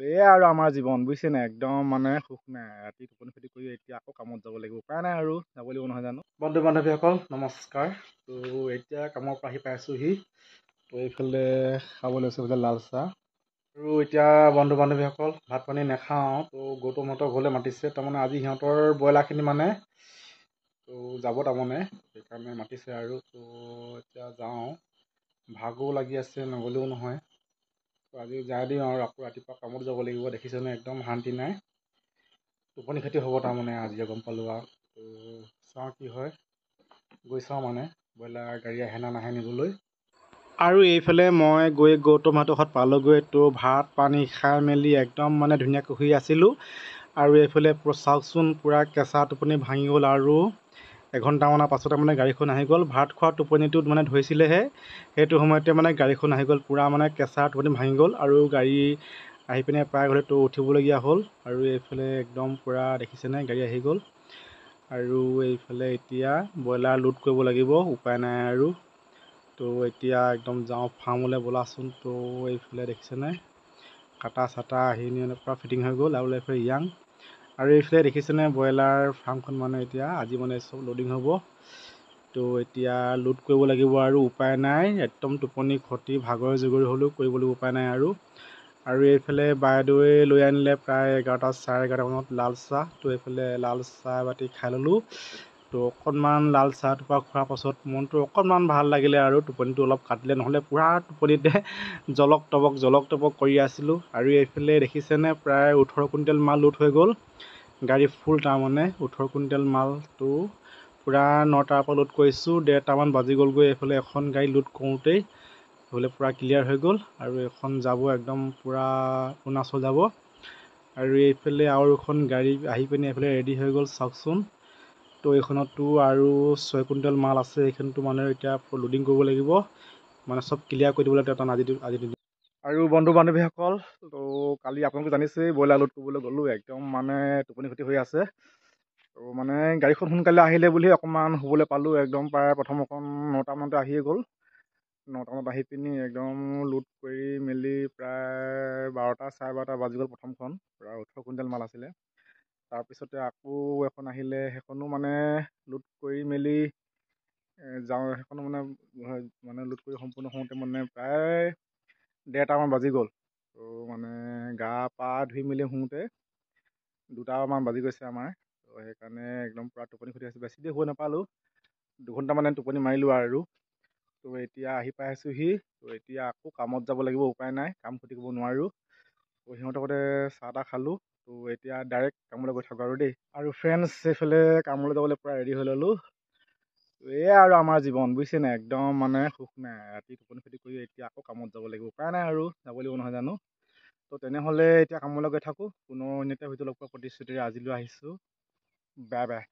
এয়া আৰু আমাৰ জীৱন বুজিছে নাই, একদম মানে সুখ নাই। ৰাতি টোপনি ক্ষতি কৰি এতিয়া আকৌ কামত যাব লাগিব, উপায় নাই আৰু যাব লাগিব নহয় জানো। বন্ধু বান্ধৱীসকল নমস্কাৰ। তো এতিয়া কামৰ পৰা আহি পাইছোহি। তো এইফালে খাব লৈছোঁ বোলে লাল চাহ। আৰু এতিয়া বন্ধু বান্ধৱীসকল ভাত পানী নাখাওঁ। তো গৌতমহঁতৰ ঘৰলৈ মাতিছে, তাৰমানে আজি সিহঁতৰ ব্ৰইলাৰখিনি মানে তো যাব তাৰমানে, সেইকাৰণে মাতিছে আৰু। তো এতিয়া যাওঁ, ভাগো লাগি আছে, নগ'লেও নহয়। তো আজি যাই দিওঁ আৰু আকৌ ৰাতিপুৱা কামত যাব লাগিব। দেখিছেনে একদম শান্তি নাই, টোপনি ক্ষতি হ'ব তাৰমানে আজি গম পালোঁ আৰু। তো চাওঁ কি হয়, গৈ চাওঁ মানে ব্ৰইলাৰ গাড়ী আহে না নাহে নিবলৈ। আৰু এইফালে মই গৈ গৌতমহঁতৰ ঘৰত পালোঁগৈ। তো ভাত পানী খাই মেলি একদম মানে ধুনীয়াকৈ শুই আছিলোঁ। আৰু এইফালে চাওকচোন পূৰা কেঁচা টোপনি ভাঙি গ'ল। আৰু এঘণ্টামানৰ পাছতে মানে গাড়ীখন আহি গ'ল। ভাত খোৱা টোপনিটোত মানে ধৰিছিলেহে, সেইটো সময়তে মানে গাড়ীখন আহি গ'ল। পূৰা মানে কেঁচা টোপনি ভাঙি গ'ল আৰু গাড়ী আহি পিনে প্ৰায় ঘৰতো উঠিবলগীয়া হ'ল। আৰু এইফালে একদম পূৰা দেখিছেনে গাড়ী আহি গ'ল। আৰু এইফালে এতিয়া ব্ৰইলাৰ লোড কৰিব লাগিব, উপায় নাই আৰু। তো এতিয়া একদম যাওঁ ফাৰ্মলৈ ব'লাচোন। তো এইফালে দেখিছেনে কাটা চাটা আহি পূৰা ফিটিং হৈ গ'ল। আৰু এইফালে ইয়াং, আৰু এইফালে দেখিছেনে ব্ৰইলাৰ ফাৰ্মখন মানে এতিয়া আজি মানে চব লোডিং হ'ব। তো এতিয়া লোড কৰিব লাগিব আৰু উপায় নাই, একদম টোপনি ক্ষতি ভাগৰে জুগৰি হ'লেও কৰিবলৈ উপায় নাই আৰু। আৰু এইফালে বাইদেৱে লৈ আনিলে প্ৰায় 11টা চাৰে 11টা মানত লাল চাহ। তো এইফালে লাল চাহ এবাতি খাই ল'লোঁ। তো অকণমান লাল চাহটোপা খোৱাৰ পাছত মনটো অকণমান ভাল লাগিলে আৰু টোপনিটো অলপ কাটিলে, নহ'লে পূৰা টোপনিতে জলক তবক কৰি আছিলোঁ। আৰু এইফালে দেখিছেনে প্ৰায় 18 কুইণ্টেল মাল লোড হৈ গ'ল। গাড়ী ফুল তাৰমানে 18 কুইণ্টেল মালটো পূৰা 9টাৰ পৰা লোড কৰিছোঁ, 1:30মান বাজি গ'লগৈ। এইফালে এখন গাড়ী লোড কৰোঁতেই এইফালে পূৰা ক্লিয়াৰ হৈ গ'ল। আৰু এখন যাব একদম পূৰা অৰুণাচল যাব। আৰু এইফালে আৰু এখন গাড়ী আহি পিনে এইফালে ৰেডি হৈ গ'ল, চাওকচোন। তো এইখনতো আৰু 6 কুইণ্টেল মাল আছে, এইখনতো মানে এতিয়া লোডিং কৰিব লাগিব, মানে চব ক্লিয়াৰ কৰি দিবলৈ তাৰমানে আজি দিন। আৰু বন্ধু বান্ধৱীসকল, তো কালি আপোনালোকে জানিছেই ব্ৰইলাৰ লোড কৰিবলৈ গ'লোঁ, একদম মানে টোপনি ক্ষতি হৈ আছে। তো মানে গাড়ীখন সোনকালে আহিলে বুলি অকণমান শুবলৈ পালোঁ। একদম প্ৰায় প্ৰথমখন 9টামানতে আহিয়ে গ'ল। 9টামানত আহি পিনি একদম লোড কৰি মেলি প্ৰায় 12টা চাৰে 12টা বাজি গ'ল। প্ৰথমখন প্ৰায় 18 কুইণ্টেল মাল আছিলে। তাৰপিছতে আকৌ এখন আহিলে, সেইখনো মানে লোড কৰি মেলি যাওঁ, সেইখনো মানে লোড কৰি সম্পূৰ্ণ হওঁতে মানে প্ৰায় 1:30মান বাজি গ'ল। তো মানে গা পা ধুই মেলি শুওঁতে 2টামান বাজি গৈছে আমাৰ। তো সেইকাৰণে একদম পূৰা টোপনি ক্ষতি হৈছে, বেছি দেৰি শুব নাপালোঁ, 2ঘণ্টামানে টোপনি মাৰিলোঁ আৰু। তো এতিয়া আহি পাইছোঁহি। তো এতিয়া আকৌ কামত যাব লাগিব, উপায় নাই, কাম ক্ষতি কৰিব নোৱাৰোঁ। তো সিহঁতৰ ঘৰতে চাহ তাহ খালোঁ। তো এতিয়া ডাইৰেক্ট কামলৈ গৈ থাকোঁ আৰু দেই। আৰু ফ্ৰেণ্ডছ এইফালে কামলৈ যাবলৈ পূৰা ৰেডি হৈ ল'লোঁ। এয়া আৰু আমাৰ জীৱন বুজিছে নাই, একদম মানে সুখ নাই। ৰাতি টোপনি ক্ষতি কৰি এতিয়া আকৌ কামত যাব লাগিব, উপায় নাই আৰু যাব লাগিব নহয় জানো। তো তেনেহ'লে এতিয়া কামলৈ গৈ থাকোঁ। পুনৰ অন্য এটা ভিডিঅ' লগ পোৱাৰ প্ৰতিশ্ৰুতিৰে আজিলৈ আহিছোঁ। Bye bye.